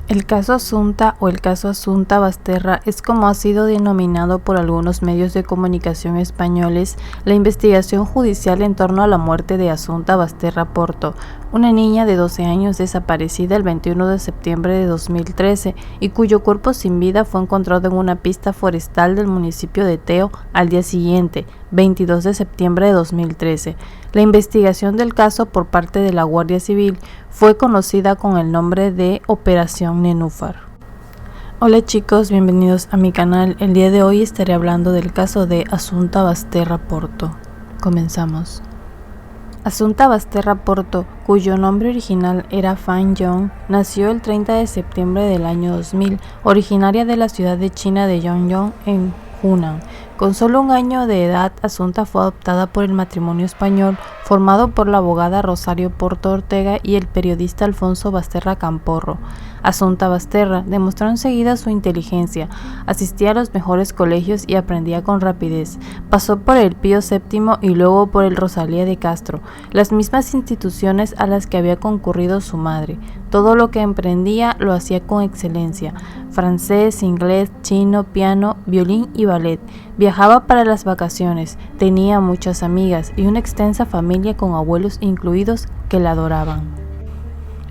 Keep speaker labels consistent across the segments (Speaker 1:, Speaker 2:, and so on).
Speaker 1: El caso Asunta o el caso Asunta Basterra es como ha sido denominado por algunos medios de comunicación españoles la investigación judicial en torno a la muerte de Asunta Basterra Porto, una niña de 12 años desaparecida el 21 de septiembre de 2013 y cuyo cuerpo sin vida fue encontrado en una pista forestal del municipio de Teo al día siguiente, 22 de septiembre de 2013. La investigación del caso por parte de la Guardia Civil fue conocida con el nombre de Operación Nenúfar. Hola chicos, bienvenidos a mi canal. El día de hoy estaré hablando del caso de Asunta Basterra Porto. Comenzamos. Asunta Basterra Porto, cuyo nombre original era Fan Yong, nació el 30 de septiembre del año 2000, originaria de la ciudad de China de Yongyang en Hunan. Con solo un año de edad, Asunta fue adoptada por el matrimonio español formado por la abogada Rosario Porto Ortega y el periodista Alfonso Basterra Camporro. Asunta Basterra demostró enseguida su inteligencia, asistía a los mejores colegios y aprendía con rapidez. Pasó por el Pío VII y luego por el Rosalía de Castro, las mismas instituciones a las que había concurrido su madre. Todo lo que emprendía lo hacía con excelencia: francés, inglés, chino, piano, violín y ballet. Viajaba para las vacaciones, tenía muchas amigas y una extensa familia con abuelos incluidos que la adoraban.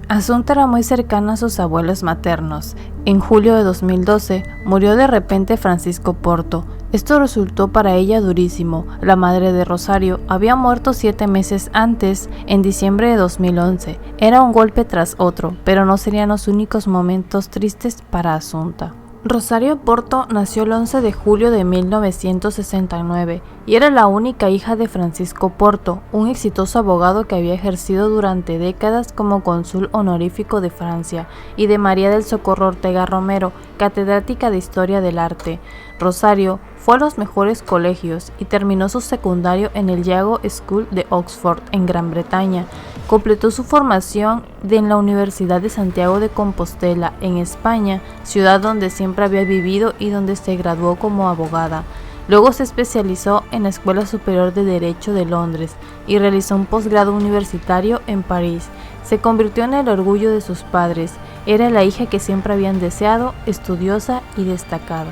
Speaker 1: Asunta era muy cercana a sus abuelos maternos. En julio de 2012 murió de repente Francisco Porto. Esto resultó para ella durísimo. La madre de Rosario había muerto 7 meses antes, en diciembre de 2011. Era un golpe tras otro, pero no serían los únicos momentos tristes para Asunta. Rosario Porto nació el 11 de julio de 1969 y era la única hija de Francisco Porto, un exitoso abogado que había ejercido durante décadas como cónsul honorífico de Francia, y de María del Socorro Ortega Romero, catedrática de Historia del Arte. Rosario fue a los mejores colegios y terminó su secundario en el Jago School de Oxford, en Gran Bretaña. Completó su formación en la Universidad de Santiago de Compostela, en España, ciudad donde siempre había vivido y donde se graduó como abogada. Luego se especializó en la Escuela Superior de Derecho de Londres y realizó un posgrado universitario en París. Se convirtió en el orgullo de sus padres. Era la hija que siempre habían deseado, estudiosa y destacada.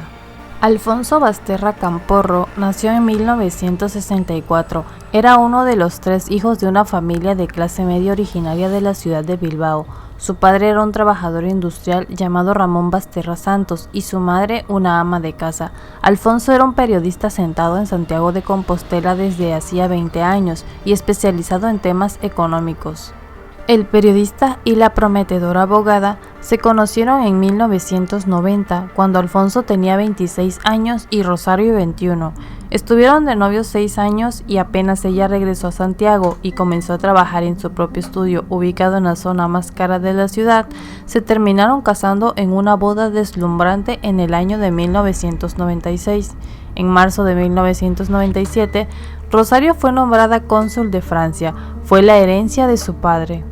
Speaker 1: Alfonso Basterra Camporro nació en 1964. Era uno de los 3 hijos de una familia de clase media originaria de la ciudad de Bilbao. Su padre era un trabajador industrial llamado Ramón Basterra Santos y su madre una ama de casa. Alfonso era un periodista sentado en Santiago de Compostela desde hacía 20 años y especializado en temas económicos. El periodista y la prometedora abogada se conocieron en 1990, cuando Alfonso tenía 26 años y Rosario 21. Estuvieron de novios 6 años y apenas ella regresó a Santiago y comenzó a trabajar en su propio estudio, ubicado en la zona más cara de la ciudad, se terminaron casando en una boda deslumbrante en el año de 1996. En marzo de 1997, Rosario fue nombrada cónsul de Francia. Fue la herencia de su padre.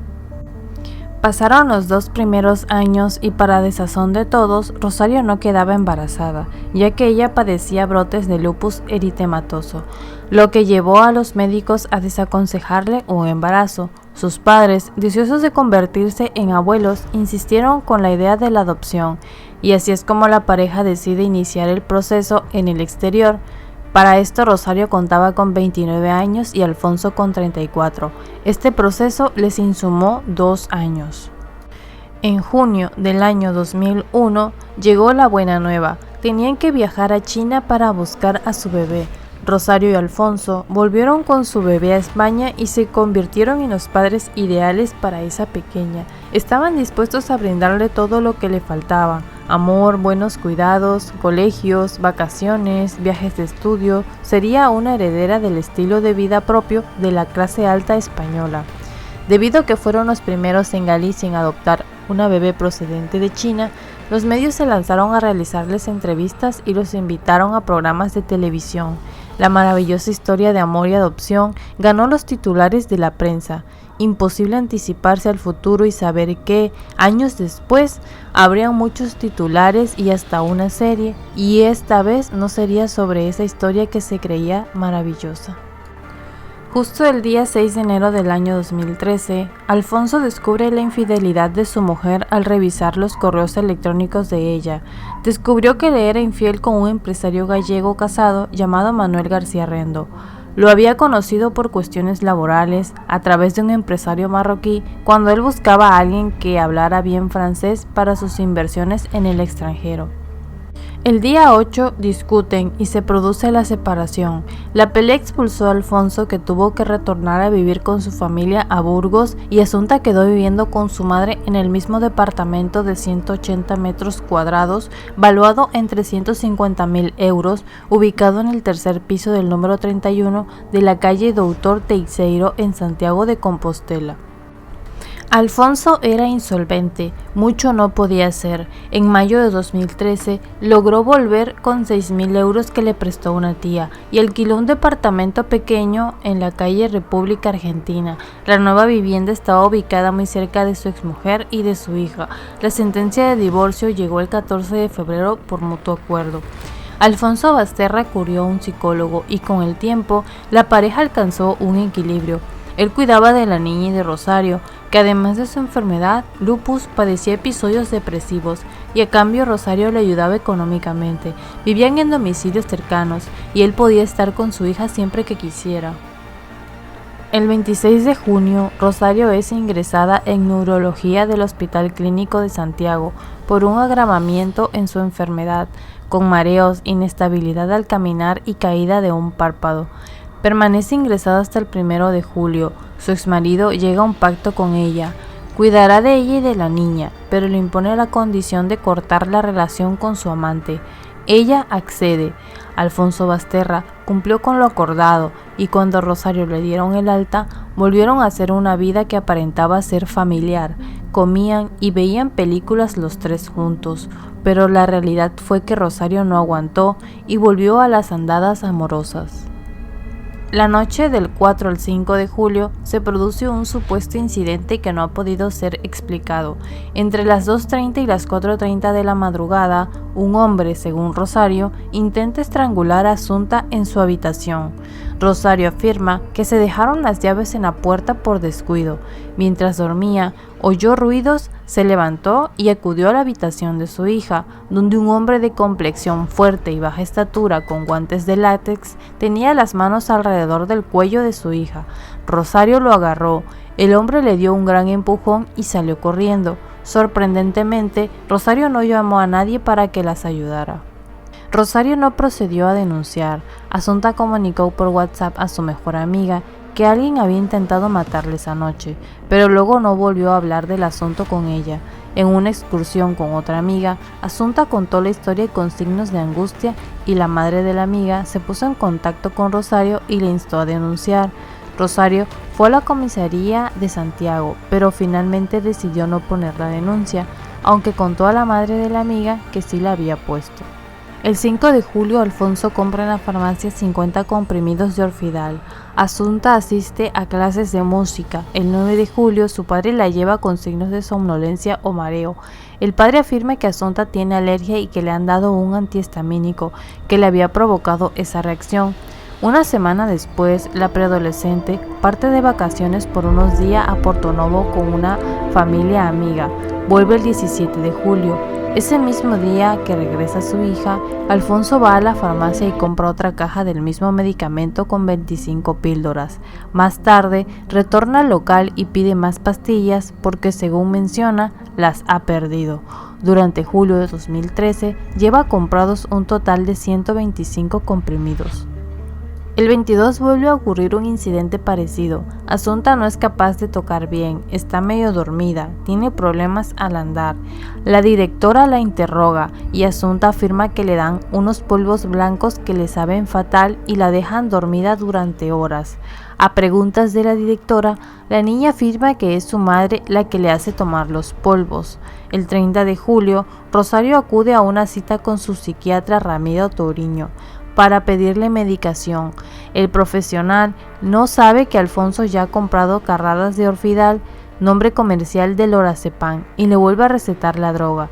Speaker 1: Pasaron los 2 primeros años y, para desazón de todos, Rosario no quedaba embarazada, ya que ella padecía brotes de lupus eritematoso, lo que llevó a los médicos a desaconsejarle un embarazo. Sus padres, deseosos de convertirse en abuelos, insistieron con la idea de la adopción, y así es como la pareja decide iniciar el proceso en el exterior. Para esto, Rosario contaba con 29 años y Alfonso con 34. Este proceso les insumó 2 años. En junio del año 2001 llegó la buena nueva. Tenían que viajar a China para buscar a su bebé. Rosario y Alfonso volvieron con su bebé a España y se convirtieron en los padres ideales para esa pequeña. Estaban dispuestos a brindarle todo lo que le faltaba: amor, buenos cuidados, colegios, vacaciones, viajes de estudio. Sería una heredera del estilo de vida propio de la clase alta española. Debido a que fueron los primeros en Galicia en adoptar una bebé procedente de China, los medios se lanzaron a realizarles entrevistas y los invitaron a programas de televisión. La maravillosa historia de amor y adopción ganó los titulares de la prensa. Imposible anticiparse al futuro y saber que, años después, habrían muchos titulares y hasta una serie, y esta vez no sería sobre esa historia que se creía maravillosa. Justo el día 6 de enero del año 2013, Alfonso descubre la infidelidad de su mujer al revisar los correos electrónicos de ella. Descubrió que le era infiel con un empresario gallego casado llamado Manuel García Rendo. Lo había conocido por cuestiones laborales a través de un empresario marroquí cuando él buscaba a alguien que hablara bien francés para sus inversiones en el extranjero. El día 8 discuten y se produce la separación. La pelea expulsó a Alfonso, que tuvo que retornar a vivir con su familia a Burgos, y Asunta quedó viviendo con su madre en el mismo departamento de 180 metros cuadrados, valuado en 350.000 euros, ubicado en el tercer piso del número 31 de la calle Doutor Teixeiro en Santiago de Compostela. Alfonso era insolvente, mucho no podía hacer. En mayo de 2013 logró volver con 6.000 euros que le prestó una tía y alquiló un departamento pequeño en la calle República Argentina. La nueva vivienda estaba ubicada muy cerca de su exmujer y de su hija. La sentencia de divorcio llegó el 14 de febrero por mutuo acuerdo. Alfonso Basterra acudió a un psicólogo y con el tiempo la pareja alcanzó un equilibrio. Él cuidaba de la niña y de Rosario, que además de su enfermedad, lupus, padecía episodios depresivos, y a cambio Rosario le ayudaba económicamente. Vivían en domicilios cercanos y él podía estar con su hija siempre que quisiera. El 26 de junio, Rosario es ingresada en neurología del Hospital Clínico de Santiago por un agravamiento en su enfermedad, con mareos, inestabilidad al caminar y caída de un párpado. Permanece ingresada hasta el 1 de julio. Su exmarido llega a un pacto con ella. Cuidará de ella y de la niña, pero le impone la condición de cortar la relación con su amante. Ella accede. Alfonso Basterra cumplió con lo acordado y cuando a Rosario le dieron el alta, volvieron a hacer una vida que aparentaba ser familiar. Comían y veían películas los tres juntos, pero la realidad fue que Rosario no aguantó y volvió a las andadas amorosas. La noche del 4 al 5 de julio se produce un supuesto incidente que no ha podido ser explicado. Entre las 2:30 y las 4:30 de la madrugada, un hombre, según Rosario, intenta estrangular a Asunta en su habitación. Rosario afirma que se dejaron las llaves en la puerta por descuido. Mientras dormía, oyó ruidos, se levantó y acudió a la habitación de su hija, donde un hombre de complexión fuerte y baja estatura con guantes de látex tenía las manos alrededor del cuello de su hija. Rosario lo agarró, el hombre le dio un gran empujón y salió corriendo. Sorprendentemente, Rosario no llamó a nadie para que las ayudara. Rosario no procedió a denunciar. Asunta comunicó por WhatsApp a su mejor amiga que alguien había intentado matarla esa noche, pero luego no volvió a hablar del asunto con ella. En una excursión con otra amiga, Asunta contó la historia con signos de angustia y la madre de la amiga se puso en contacto con Rosario y le instó a denunciar. Rosario fue a la comisaría de Santiago, pero finalmente decidió no poner la denuncia, aunque contó a la madre de la amiga que sí la había puesto. El 5 de julio, Alfonso compra en la farmacia 50 comprimidos de Orfidal. Asunta asiste a clases de música. El 9 de julio, su padre la lleva con signos de somnolencia o mareo. El padre afirma que Asunta tiene alergia y que le han dado un antihistamínico que le había provocado esa reacción. Una semana después, la preadolescente parte de vacaciones por unos días a Portonovo con una familia amiga. Vuelve el 17 de julio. Ese mismo día que regresa su hija, Alfonso va a la farmacia y compra otra caja del mismo medicamento con 25 píldoras. Más tarde, retorna al local y pide más pastillas porque, según menciona, las ha perdido. Durante julio de 2013, lleva comprados un total de 125 comprimidos. El 22 vuelve a ocurrir un incidente parecido. Asunta no es capaz de tocar bien, está medio dormida, tiene problemas al andar. La directora la interroga y Asunta afirma que le dan unos polvos blancos que le saben fatal y la dejan dormida durante horas. A preguntas de la directora, la niña afirma que es su madre la que le hace tomar los polvos. El 30 de julio, Rosario acude a una cita con su psiquiatra Ramiro Touriño para pedirle medicación. El profesional no sabe que Alfonso ya ha comprado carradas de Orfidal, nombre comercial de lorazepam, y le vuelve a recetar la droga.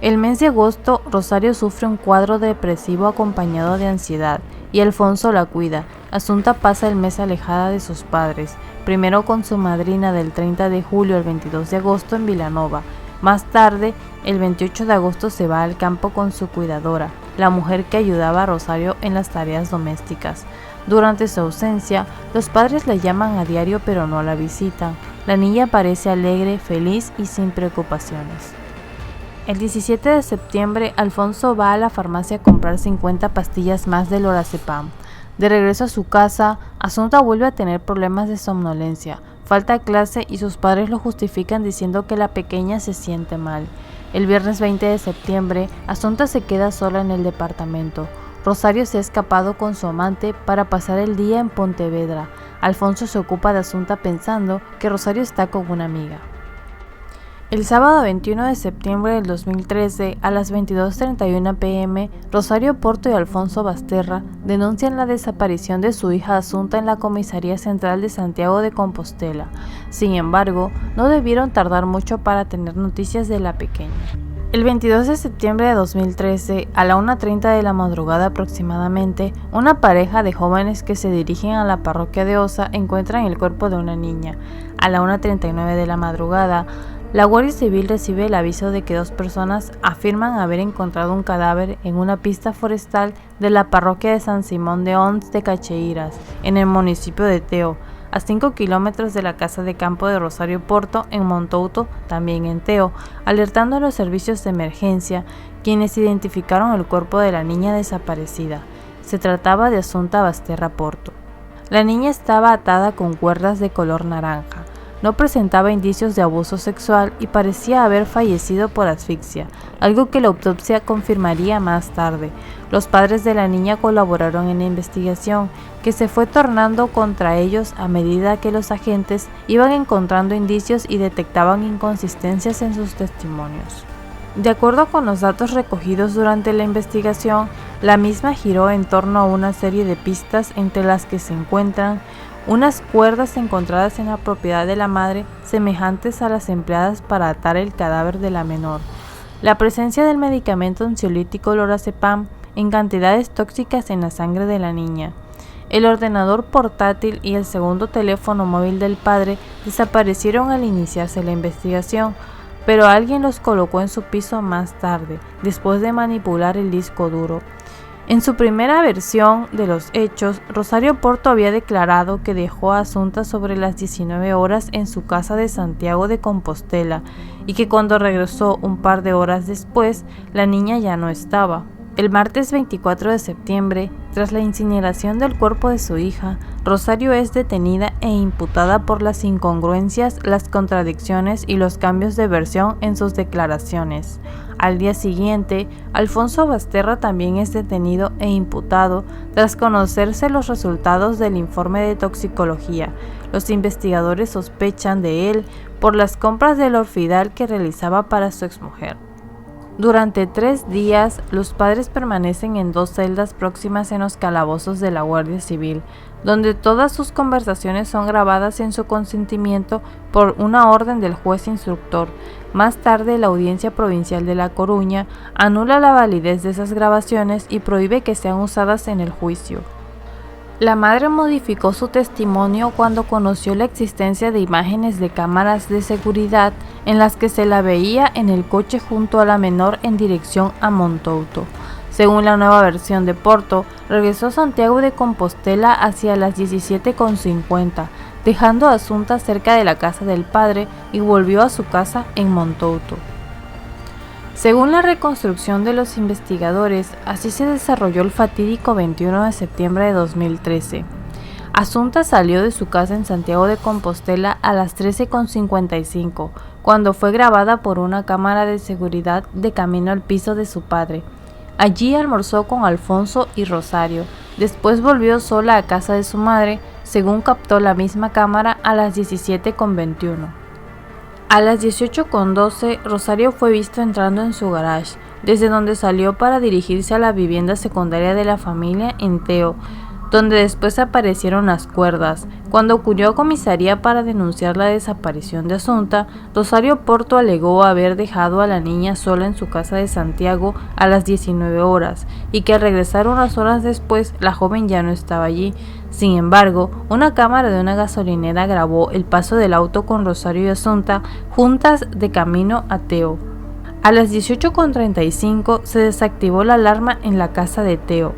Speaker 1: El mes de agosto, Rosario sufre un cuadro depresivo acompañado de ansiedad y Alfonso la cuida. Asunta pasa el mes alejada de sus padres, primero con su madrina del 30 de julio al 22 de agosto en Vilanova. Más tarde, el 28 de agosto se va al campo con su cuidadora, la mujer que ayudaba a Rosario en las tareas domésticas. Durante su ausencia, los padres la llaman a diario pero no la visitan. La niña parece alegre, feliz y sin preocupaciones. El 17 de septiembre, Alfonso va a la farmacia a comprar 50 pastillas más de lorazepam. De regreso a su casa, Asunta vuelve a tener problemas de somnolencia, falta clase y sus padres lo justifican diciendo que la pequeña se siente mal. El viernes 20 de septiembre, Asunta se queda sola en el departamento. Rosario se ha escapado con su amante para pasar el día en Pontevedra. Alfonso se ocupa de Asunta pensando que Rosario está con una amiga. El sábado 21 de septiembre del 2013, a las 22:31 p.m., Rosario Porto y Alfonso Basterra denuncian la desaparición de su hija Asunta en la Comisaría Central de Santiago de Compostela. Sin embargo, no debieron tardar mucho para tener noticias de la pequeña. El 22 de septiembre de 2013, a la 1:30 de la madrugada aproximadamente, una pareja de jóvenes que se dirigen a la parroquia de Osa encuentran el cuerpo de una niña. A la 1:39 de la madrugada, la Guardia Civil recibe el aviso de que 2 personas afirman haber encontrado un cadáver en una pista forestal de la parroquia de San Simón de Ons de Cacheiras, en el municipio de Teo, a 5 kilómetros de la casa de campo de Rosario Porto en Montouto, también en Teo, alertando a los servicios de emergencia, quienes identificaron el cuerpo de la niña desaparecida. Se trataba de Asunta Basterra Porto. La niña estaba atada con cuerdas de color naranja. No presentaba indicios de abuso sexual y parecía haber fallecido por asfixia, algo que la autopsia confirmaría más tarde. Los padres de la niña colaboraron en la investigación, que se fue tornando contra ellos a medida que los agentes iban encontrando indicios y detectaban inconsistencias en sus testimonios. De acuerdo con los datos recogidos durante la investigación, la misma giró en torno a una serie de pistas entre las que se encuentran unas cuerdas encontradas en la propiedad de la madre semejantes a las empleadas para atar el cadáver de la menor, la presencia del medicamento ansiolítico lorazepam en cantidades tóxicas en la sangre de la niña. El ordenador portátil y el segundo teléfono móvil del padre desaparecieron al iniciarse la investigación, pero alguien los colocó en su piso más tarde, después de manipular el disco duro. En su primera versión de los hechos, Rosario Porto había declarado que dejó a Asunta sobre las 19 horas en su casa de Santiago de Compostela y que cuando regresó un par de horas después, la niña ya no estaba. El martes 24 de septiembre, tras la incineración del cuerpo de su hija, Rosario es detenida e imputada por las incongruencias, las contradicciones y los cambios de versión en sus declaraciones. Al día siguiente, Alfonso Basterra también es detenido e imputado tras conocerse los resultados del informe de toxicología. Los investigadores sospechan de él por las compras del Orfidal que realizaba para su exmujer. Durante 3 días, los padres permanecen en 2 celdas próximas en los calabozos de la Guardia Civil, donde todas sus conversaciones son grabadas sin su consentimiento por una orden del juez instructor. Más tarde, la Audiencia Provincial de La Coruña anula la validez de esas grabaciones y prohíbe que sean usadas en el juicio. La madre modificó su testimonio cuando conoció la existencia de imágenes de cámaras de seguridad en las que se la veía en el coche junto a la menor en dirección a Montouto. Según la nueva versión de Porto, regresó a Santiago de Compostela hacia las 17:50, dejando a Asunta cerca de la casa del padre y volvió a su casa en Montouto. Según la reconstrucción de los investigadores, así se desarrolló el fatídico 21 de septiembre de 2013. Asunta salió de su casa en Santiago de Compostela a las 13:55, cuando fue grabada por una cámara de seguridad de camino al piso de su padre. Allí almorzó con Alfonso y Rosario. Después volvió sola a casa de su madre, según captó la misma cámara a las 17:21. A las 18:12, Rosario fue visto entrando en su garage, desde donde salió para dirigirse a la vivienda secundaria de la familia en Teo. donde después aparecieron las cuerdas. Cuando acudió a comisaría para denunciar la desaparición de Asunta, Rosario Porto alegó haber dejado a la niña sola en su casa de Santiago a las 19 horas y que al regresar unas horas después la joven ya no estaba allí. Sin embargo, una cámara de una gasolinera grabó el paso del auto con Rosario y Asunta juntas de camino a Teo. A las 18:35 se desactivó la alarma en la casa de Teo.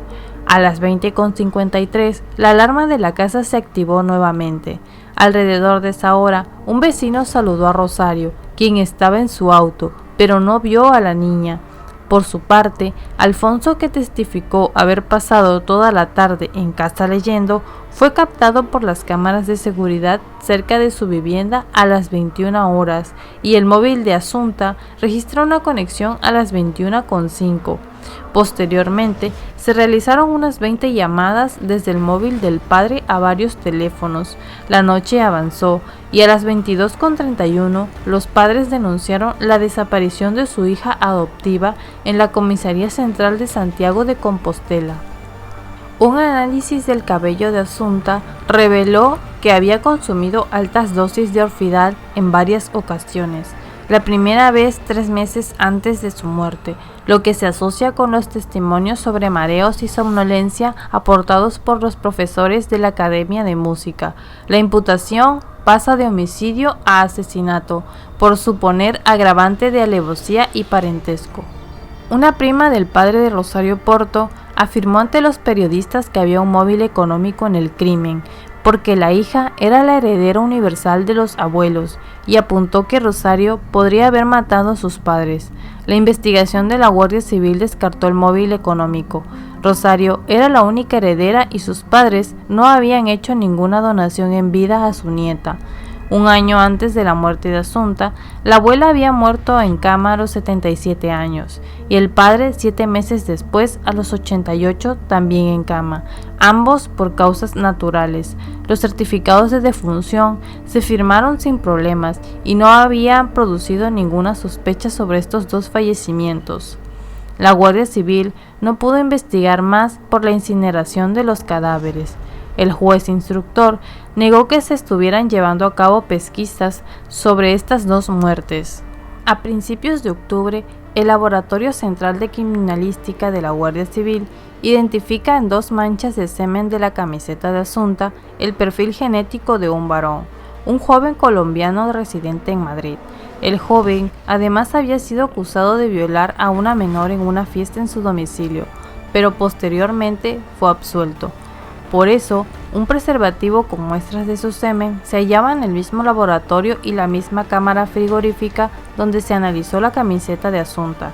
Speaker 1: A las 20:53 la alarma de la casa se activó nuevamente. Alrededor de esa hora, un vecino saludó a Rosario, quien estaba en su auto, pero no vio a la niña. Por su parte, Alfonso, que testificó haber pasado toda la tarde en casa leyendo, fue captado por las cámaras de seguridad cerca de su vivienda a las 21 horas y el móvil de Asunta registró una conexión a las 21:05. Posteriormente, se realizaron unas 20 llamadas desde el móvil del padre a varios teléfonos. La noche avanzó y a las 22:31 los padres denunciaron la desaparición de su hija adoptiva en la Comisaría Central de Santiago de Compostela. Un análisis del cabello de Asunta reveló que había consumido altas dosis de Orfidal en varias ocasiones. La primera vez 3 meses antes de su muerte, lo que se asocia con los testimonios sobre mareos y somnolencia aportados por los profesores de la Academia de Música. La imputación pasa de homicidio a asesinato, por suponer agravante de alevosía y parentesco. Una prima del padre de Rosario Porto afirmó ante los periodistas que había un móvil económico en el crimen, porque la hija era la heredera universal de los abuelos, y apuntó que Rosario podría haber matado a sus padres. La investigación de la Guardia Civil descartó el móvil económico. Rosario era la única heredera y sus padres no habían hecho ninguna donación en vida a su nieta. Un año antes de la muerte de Asunta, la abuela había muerto en cama a los 77 años y el padre 7 meses después, a los 88, también en cama, ambos por causas naturales. Los certificados de defunción se firmaron sin problemas y no había producido ninguna sospecha sobre estos dos fallecimientos. La Guardia Civil no pudo investigar más por la incineración de los cadáveres. El juez instructor negó que se estuvieran llevando a cabo pesquisas sobre estas dos muertes. A principios de octubre, el Laboratorio Central de Criminalística de la Guardia Civil identifica en 2 manchas de semen de la camiseta de Asunta el perfil genético de un varón, un joven colombiano residente en Madrid. El joven además había sido acusado de violar a una menor en una fiesta en su domicilio, pero posteriormente fue absuelto. Por eso, un preservativo con muestras de su semen se hallaba en el mismo laboratorio y la misma cámara frigorífica donde se analizó la camiseta de Asunta.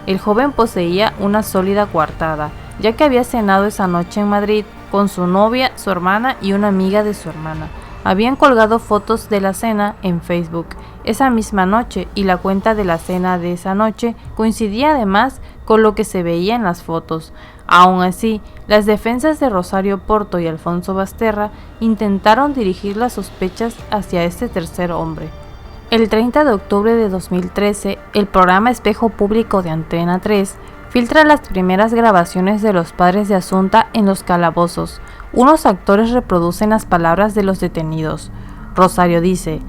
Speaker 1: El joven poseía una sólida coartada, ya que había cenado esa noche en Madrid con su novia, su hermana y una amiga de su hermana. Habían colgado fotos de la cena en Facebook esa misma noche y la cuenta de la cena de esa noche coincidía además con lo que se veía en las fotos. Aún así, las defensas de Rosario Porto y Alfonso Basterra intentaron dirigir las sospechas hacia este tercer hombre. El 30 de octubre de 2013, el programa Espejo Público de Antena 3 filtra las primeras grabaciones de los padres de Asunta en los calabozos. Unos actores reproducen las palabras de los detenidos. Rosario dice: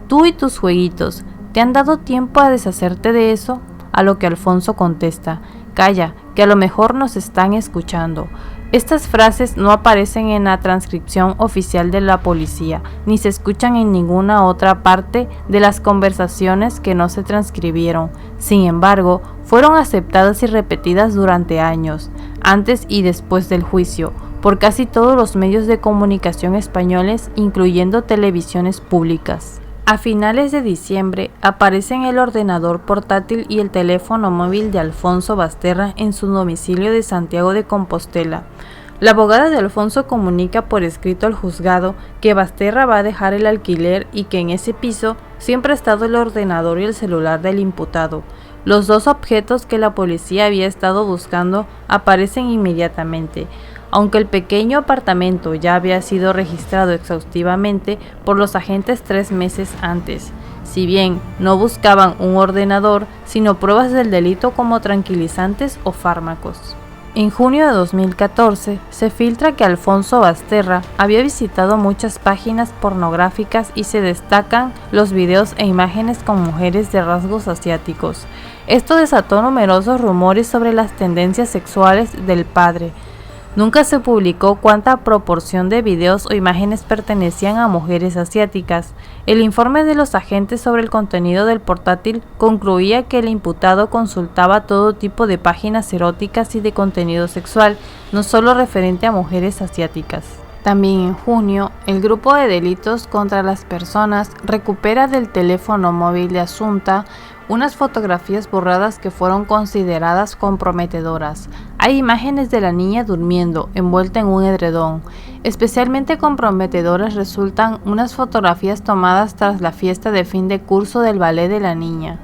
Speaker 1: «Tú y tus jueguitos, ¿te han dado tiempo a deshacerte de eso?», a lo que Alfonso contesta: «Calla, que a lo mejor nos están escuchando». Estas frases no aparecen en la transcripción oficial de la policía, ni se escuchan en ninguna otra parte de las conversaciones que no se transcribieron. Sin embargo, fueron aceptadas y repetidas durante años, antes y después del juicio, por casi todos los medios de comunicación españoles, incluyendo televisiones públicas. A finales de diciembre aparecen el ordenador portátil y el teléfono móvil de Alfonso Basterra en su domicilio de Santiago de Compostela. La abogada de Alfonso comunica por escrito al juzgado que Basterra va a dejar el alquiler y que en ese piso siempre ha estado el ordenador y el celular del imputado. Los 2 objetos que la policía había estado buscando aparecen inmediatamente, aunque el pequeño apartamento ya había sido registrado exhaustivamente por los agentes 3 meses antes. Si bien no buscaban un ordenador, sino pruebas del delito como tranquilizantes o fármacos. En junio de 2014 se filtra que Alfonso Basterra había visitado muchas páginas pornográficas y se destacan los videos e imágenes con mujeres de rasgos asiáticos. Esto desató numerosos rumores sobre las tendencias sexuales del padre. Nunca se publicó cuánta proporción de videos o imágenes pertenecían a mujeres asiáticas. El informe de los agentes sobre el contenido del portátil concluía que el imputado consultaba todo tipo de páginas eróticas y de contenido sexual, no solo referente a mujeres asiáticas. También en junio, el Grupo de Delitos contra las Personas recupera del teléfono móvil de Asunta unas fotografías borradas que fueron consideradas comprometedoras. Hay imágenes de la niña durmiendo, envuelta en un edredón. Especialmente comprometedoras resultan unas fotografías tomadas tras la fiesta de fin de curso del ballet de la niña.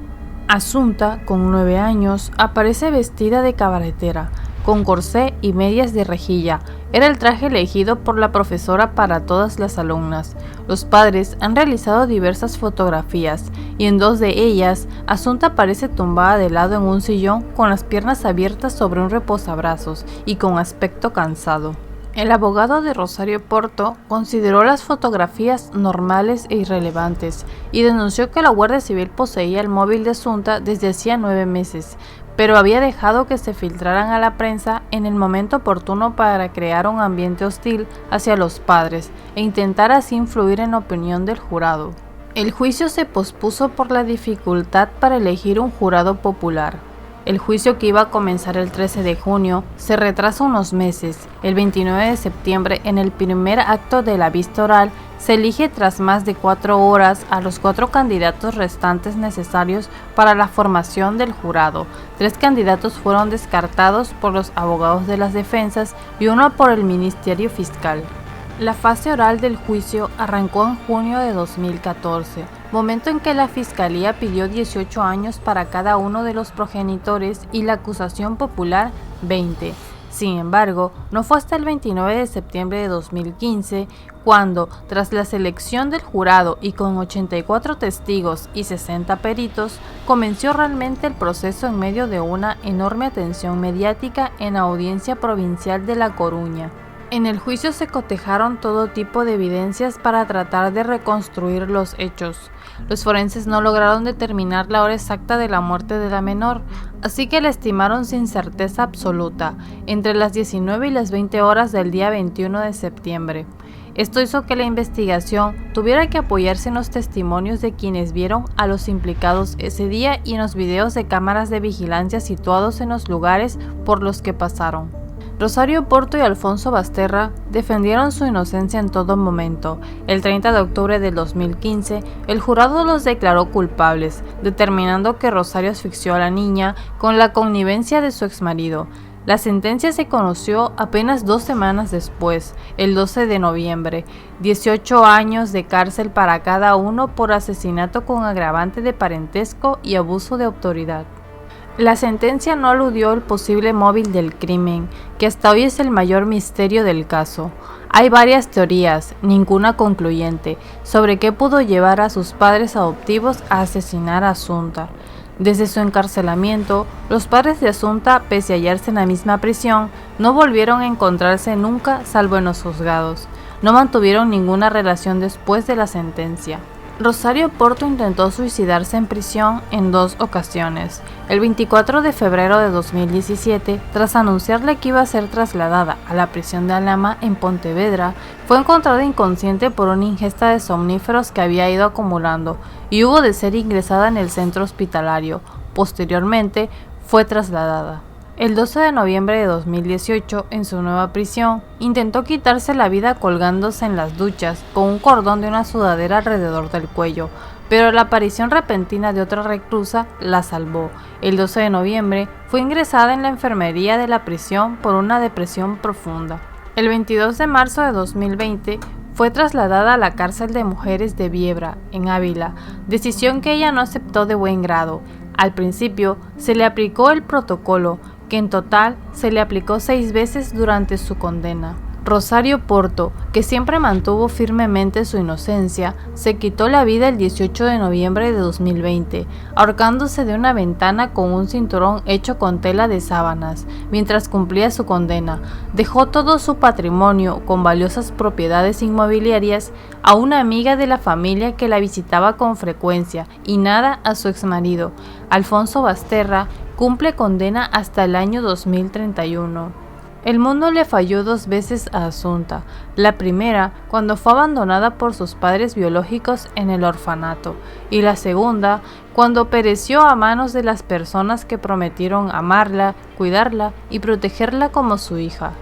Speaker 1: Asunta, con 9 años, aparece vestida de cabaretera, con corsé y medias de rejilla. Era el traje elegido por la profesora para todas las alumnas. Los padres han realizado diversas fotografías y en 2 de ellas, Asunta aparece tumbada de lado en un sillón con las piernas abiertas sobre un reposabrazos y con aspecto cansado. El abogado de Rosario Porto consideró las fotografías normales e irrelevantes y denunció que la Guardia Civil poseía el móvil de Asunta desde hacía 9 meses, pero había dejado que se filtraran a la prensa en el momento oportuno para crear un ambiente hostil hacia los padres e intentar así influir en la opinión del jurado. El juicio se pospuso por la dificultad para elegir un jurado popular. El juicio, que iba a comenzar el 13 de junio, se retrasa unos meses. El 29 de septiembre, en el primer acto de la vista oral, se elige tras más de 4 horas a los 4 candidatos restantes necesarios para la formación del jurado. 3 candidatos fueron descartados por los abogados de las defensas y 1 por el Ministerio Fiscal. La fase oral del juicio arrancó en junio de 2014, momento en que la Fiscalía pidió 18 años para cada uno de los progenitores y la acusación popular 20. Sin embargo, no fue hasta el 29 de septiembre de 2015 cuando, tras la selección del jurado y con 84 testigos y 60 peritos, comenzó realmente el proceso en medio de una enorme atención mediática en la Audiencia Provincial de La Coruña. En el juicio se cotejaron todo tipo de evidencias para tratar de reconstruir los hechos. Los forenses no lograron determinar la hora exacta de la muerte de la menor, así que la estimaron sin certeza absoluta, entre las 19 y las 20 horas del día 21 de septiembre. Esto hizo que la investigación tuviera que apoyarse en los testimonios de quienes vieron a los implicados ese día y en los videos de cámaras de vigilancia situados en los lugares por los que pasaron. Rosario Porto y Alfonso Basterra defendieron su inocencia en todo momento. El 30 de octubre del 2015, el jurado los declaró culpables, determinando que Rosario asfixió a la niña con la connivencia de su exmarido. La sentencia se conoció apenas 2 semanas después, el 12 de noviembre, 18 años de cárcel para cada uno por asesinato con agravante de parentesco y abuso de autoridad. La sentencia no aludió al posible móvil del crimen, que hasta hoy es el mayor misterio del caso. Hay varias teorías, ninguna concluyente, sobre qué pudo llevar a sus padres adoptivos a asesinar a Asunta. Desde su encarcelamiento, los padres de Asunta, pese a hallarse en la misma prisión, no volvieron a encontrarse nunca salvo en los juzgados. No mantuvieron ninguna relación después de la sentencia. Rosario Porto intentó suicidarse en prisión en 2 ocasiones. El 24 de febrero de 2017, tras anunciarle que iba a ser trasladada a la prisión de Alhama en Pontevedra, fue encontrada inconsciente por una ingesta de somníferos que había ido acumulando y hubo de ser ingresada en el centro hospitalario. Posteriormente, fue trasladada. El 12 de noviembre de 2018, en su nueva prisión, intentó quitarse la vida colgándose en las duchas con un cordón de una sudadera alrededor del cuello, pero la aparición repentina de otra reclusa la salvó. El 12 de noviembre fue ingresada en la enfermería de la prisión por una depresión profunda. El 22 de marzo de 2020 fue trasladada a la cárcel de mujeres de Biebra, en Ávila, decisión que ella no aceptó de buen grado. Al principio se le aplicó el protocolo, que en total se le aplicó 6 veces durante su condena. Rosario Porto, que siempre mantuvo firmemente su inocencia, se quitó la vida el 18 de noviembre de 2020, ahorcándose de una ventana con un cinturón hecho con tela de sábanas. Mientras cumplía su condena, dejó todo su patrimonio, con valiosas propiedades inmobiliarias, a una amiga de la familia que la visitaba con frecuencia, y nada a su exmarido. Alfonso Basterra cumple condena hasta el año 2031. El mundo le falló 2 veces a Assunta. La primera, cuando fue abandonada por sus padres biológicos en el orfanato, y la segunda, cuando pereció a manos de las personas que prometieron amarla, cuidarla y protegerla como su hija.